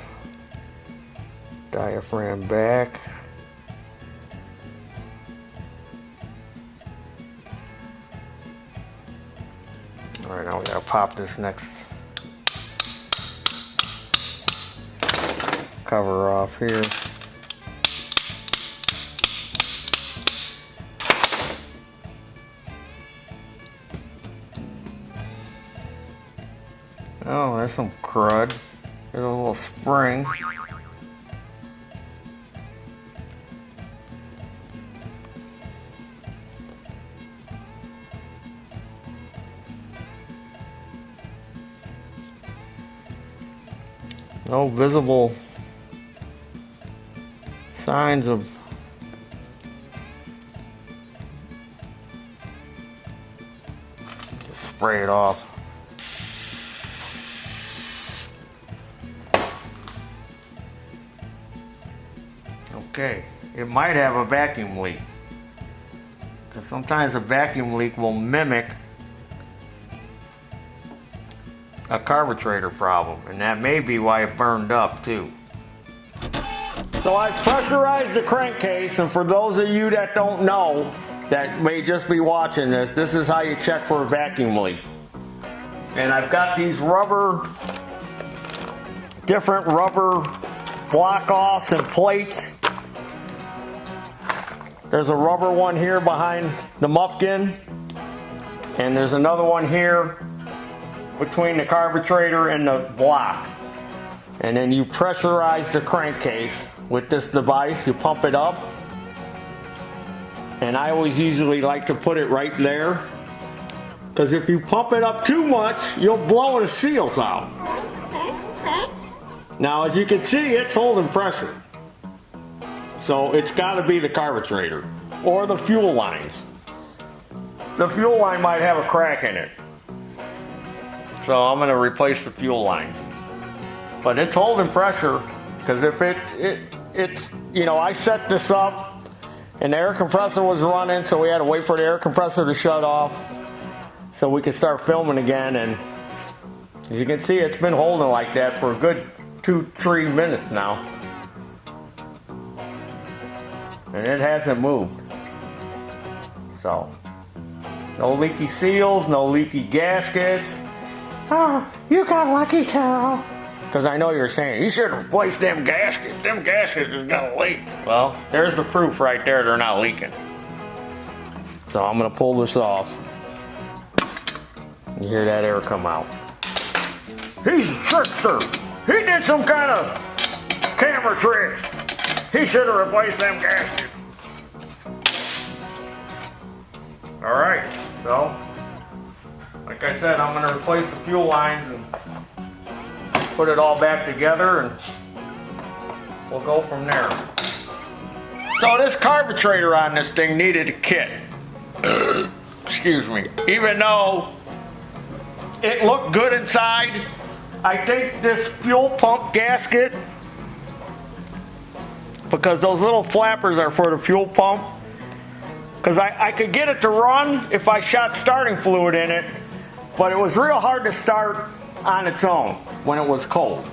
diaphragm back. All right, now we gotta pop this next cover off here. Oh, there's some crud. There's a little spring. No visible signs of just spray it off. Okay, it might have a vacuum leak. Because sometimes a vacuum leak will mimic a carburetor problem, and that may be why it burned up too. So I pressurized the crankcase, and for those of you that don't know, that may just be watching this, this is how you check for a vacuum leak. And I've got these different rubber block-offs and plates. There's a rubber one here behind the muffin, and there's another one here between the carburetor and the block. And then you pressurize the crankcase with this device. You pump it up, and I always usually like to put it right there, because if you pump it up too much, you'll blow the seals out. Now, as you can see, it's holding pressure. So it's got to be the carburetor or the fuel lines. The fuel line might have a crack in it. So I'm going to replace the fuel lines. But it's holding pressure, because if it's, you know, I set this up and the air compressor was running, so we had to wait for the air compressor to shut off so we could start filming again. And as you can see, it's been holding like that for a good 2-3 minutes now. And it hasn't moved. So, no leaky seals, no leaky gaskets. Oh, you got lucky, Taryl. Because I know you're saying, you should replace them gaskets. Them gaskets is gonna leak. Well, there's the proof right there, they're not leaking. So I'm gonna pull this off. You hear that air come out. He's a trickster. He did some kind of camera tricks. He should have replaced them gaskets. All right, so like I said, I'm gonna replace the fuel lines and put it all back together, and we'll go from there. So this carburetor on this thing needed a kit. Excuse me. Even though it looked good inside, I think this fuel pump gasket, because those little flappers are for the fuel pump, because I could get it to run if I shot starting fluid in it, but it was real hard to start on its own when it was cold.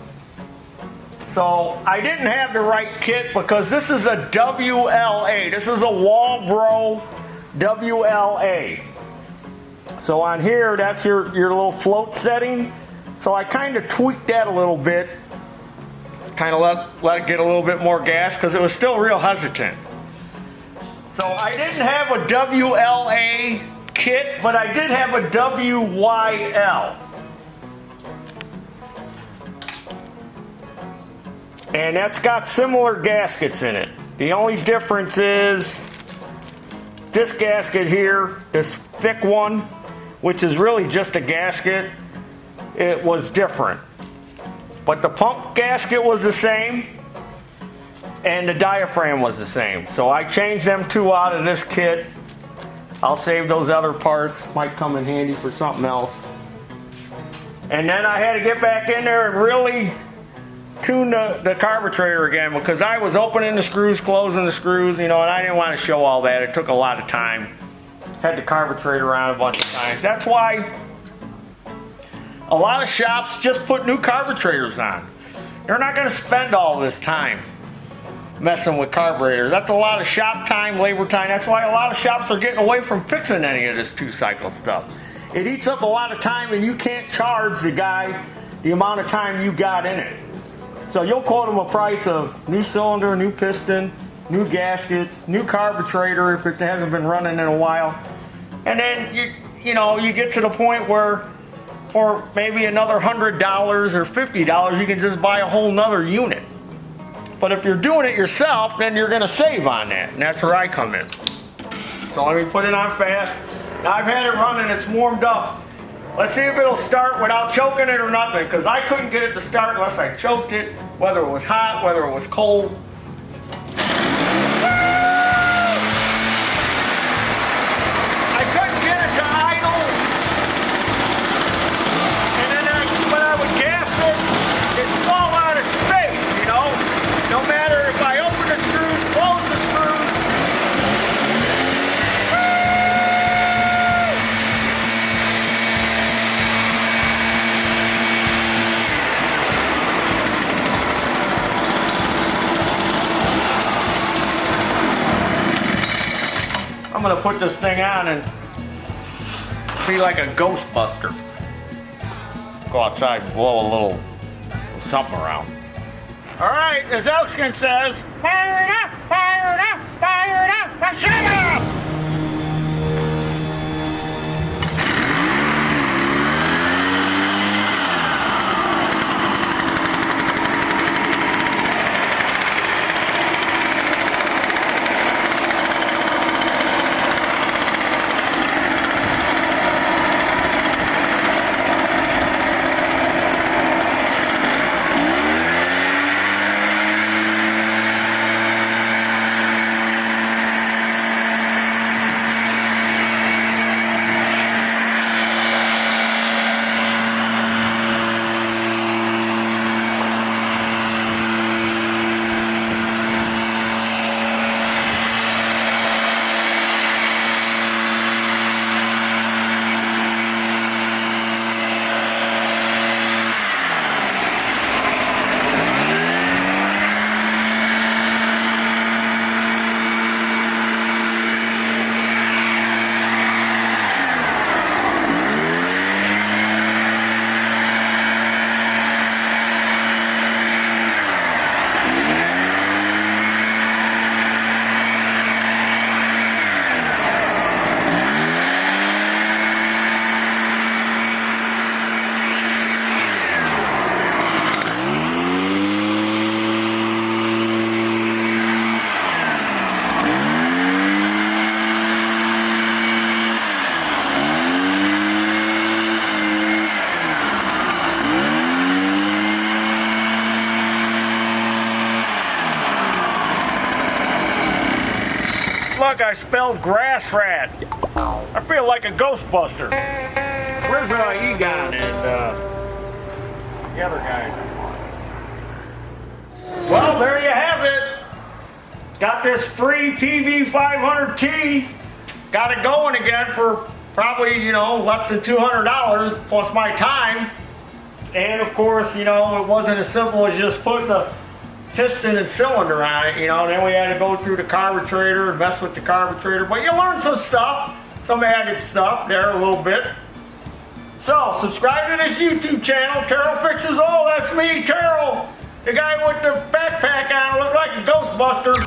So I didn't have the right kit, because this is a WLA. This is a Walbro WLA. So on here, that's your little float setting. So I kind of tweaked that a little bit. Kind of let it get a little bit more gas, because it was still real hesitant. So I didn't have a WLA kit, but I did have a WYL. And that's got similar gaskets in it. The only difference is this gasket here, this thick one, which is really just a gasket, it was different. But the pump gasket was the same, and the diaphragm was the same. So I changed them two out of this kit. I'll save those other parts, might come in handy for something else. And then I had to get back in there and really tune the carburetor again, because I was opening the screws, closing the screws, and I didn't want to show all that. It took a lot of time. Had the carburetor on a bunch of times. That's why a lot of shops just put new carburetors on. They're not going to spend all this time messing with carburetors. That's a lot of shop time, labor time. That's why a lot of shops are getting away from fixing any of this two-cycle stuff. It eats up a lot of time, and you can't charge the guy the amount of time you got in it. So you'll quote them a price of new cylinder, new piston, new gaskets, new carburetor if it hasn't been running in a while. And then you get to the point where for maybe another $100 or $50, you can just buy a whole nother unit. But if you're doing it yourself, then you're going to save on that, and that's where I come in. So let me put it on fast. Now I've had it running, it's warmed up. Let's see if it'll start without choking it or nothing, because I couldn't get it to start unless I choked it, whether it was hot, whether it was cold. I couldn't get it to idle. And then when I would gas it, it'd fall out of space, No matter if I open the screws, close the screws. I'm gonna put this thing on and be like a Ghostbuster. Go outside and blow a little something around. All right, as Elkskin says, fire it up, fire it up, fire it up, now shut up! luck I spelled grass rat. I feel like a Ghostbuster. Where's Egon and the other guy? Well, there you have it. Got this free PB-500T. Got it going again for probably, less than $200 plus my time. And of course, it wasn't as simple as just putting the piston and cylinder on it, then we had to go through the carburetor and mess with the carburetor. But you learn some stuff, some added stuff there a little bit. So, subscribe to this YouTube channel, Taryl Fixes All. That's me, Taryl. The guy with the backpack on, look like a Ghostbuster.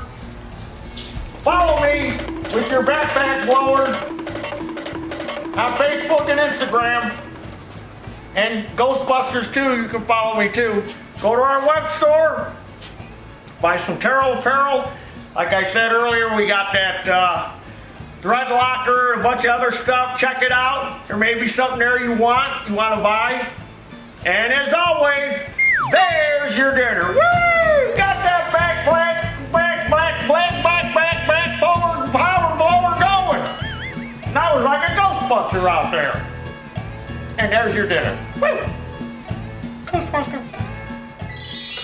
Follow me with your backpack blowers on Facebook and Instagram. And Ghostbusters too, you can follow me too. Go to our web store, buy some Taryl Apparel. Like I said earlier, we got that thread locker, a bunch of other stuff. Check it out. There may be something there you want to buy. And as always, there's your dinner. Woo! Got that back power blower going. Now it's like a Ghostbuster out there. And there's your dinner. Woo! Ghostbuster.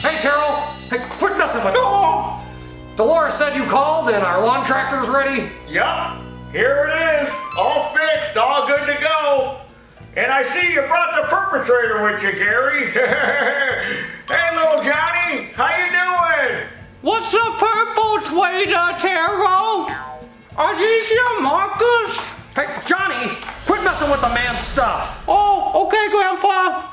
Hey, Taryl! Hey, quit messing with me! Oh. Dolores said you called and our lawn tractor's ready? Yup. Here it is. All fixed, all good to go. And I see you brought the perpetrator with you, Gary. Hey, little Johnny. How you doing? What's the purple tweeter, Taryl? Are these your markers? Hey, Johnny! Quit messing with the man's stuff! Oh, okay, Grandpa.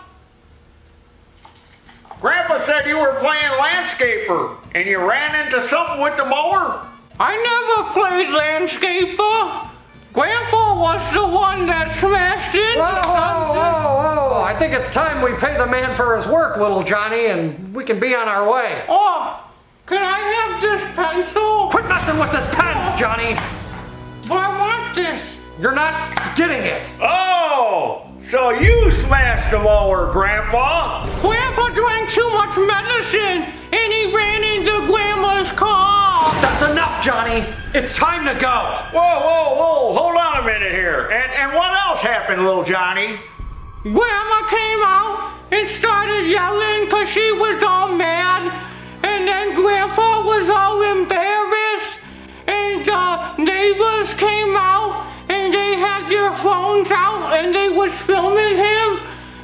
Grandpa said you were playing landscaper and you ran into something with the mower? I never played landscaper. Grandpa was the one that smashed it. Whoa! I think it's time we pay the man for his work, little Johnny, and we can be on our way. Oh, can I have this pencil? Quit messing with this pens, Johnny! But I want this. You're not getting it. Oh, so you smashed the mower, Grandpa. Grandpa drank too much medicine and he ran into Grandma's car. That's enough, Johnny. It's time to go. Whoa. Hold on a minute here. And what else happened, little Johnny? Grandma came out and started yelling because she was all mad. And then Grandpa was all embarrassed. And the neighbors came out and they had their phones out and they was filming him.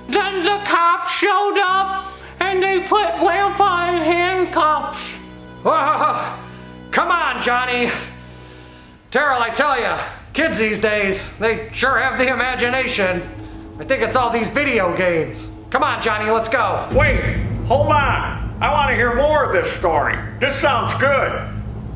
Then the cops showed up and they put Grandpa in handcuffs. Whoa. Come on, Johnny. Taryl, I tell ya, kids these days, they sure have the imagination. I think it's all these video games. Come on, Johnny, let's go. Wait, hold on. I want to hear more of this story. This sounds good.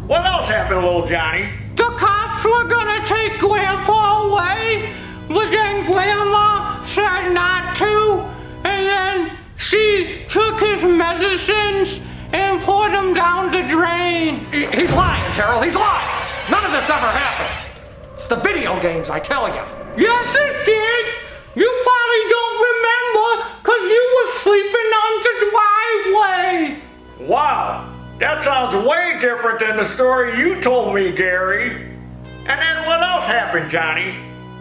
What else happened, little Johnny? The cops were gonna take Grandpa away, but then Grandma said not to, and then she took his medicines and poured them down the drain. He's lying, Taryl, he's lying. None of this ever happened. It's the video games, I tell ya. Yes, it did. You probably don't remember because you were sleeping on the driveway. Wow, that sounds way different than the story you told me, Gary. And then what else happened, Johnny?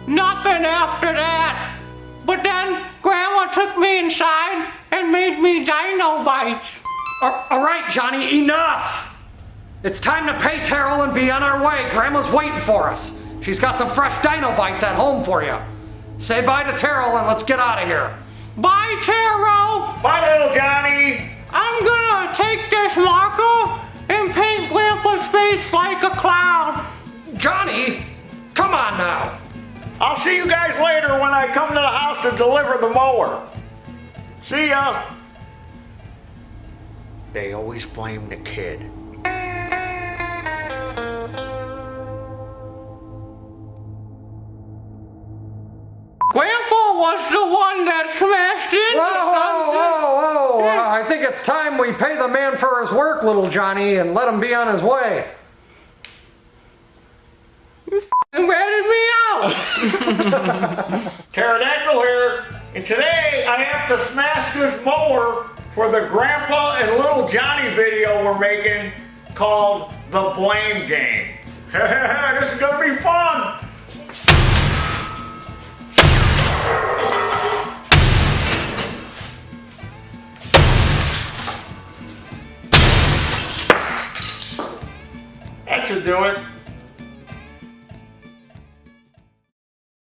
Nothing after that. But then Grandma took me inside and made me dino bites. All right, Johnny, enough. It's time to pay Taryl and be on our way. Grandma's waiting for us. She's got some fresh dino bites at home for you. Say bye to Taryl and let's get out of here. Bye, Taryl. Bye, little Johnny. I'm gonna take this marker and paint Grandpa's face like a clown. Johnny, come on now. I'll see you guys later when I come to the house to deliver the mower. See ya. They always blame the kid. Grandpa was the one that smashed into something. I think it's time we pay the man for his work, little Johnny, and let him be on his way. You f***ing ratted me out. Pterodactyl here, and today I have to smash this mower for the Grandpa and Little Johnny video we're making called The Blame Game. This is gonna be fun. That should do it.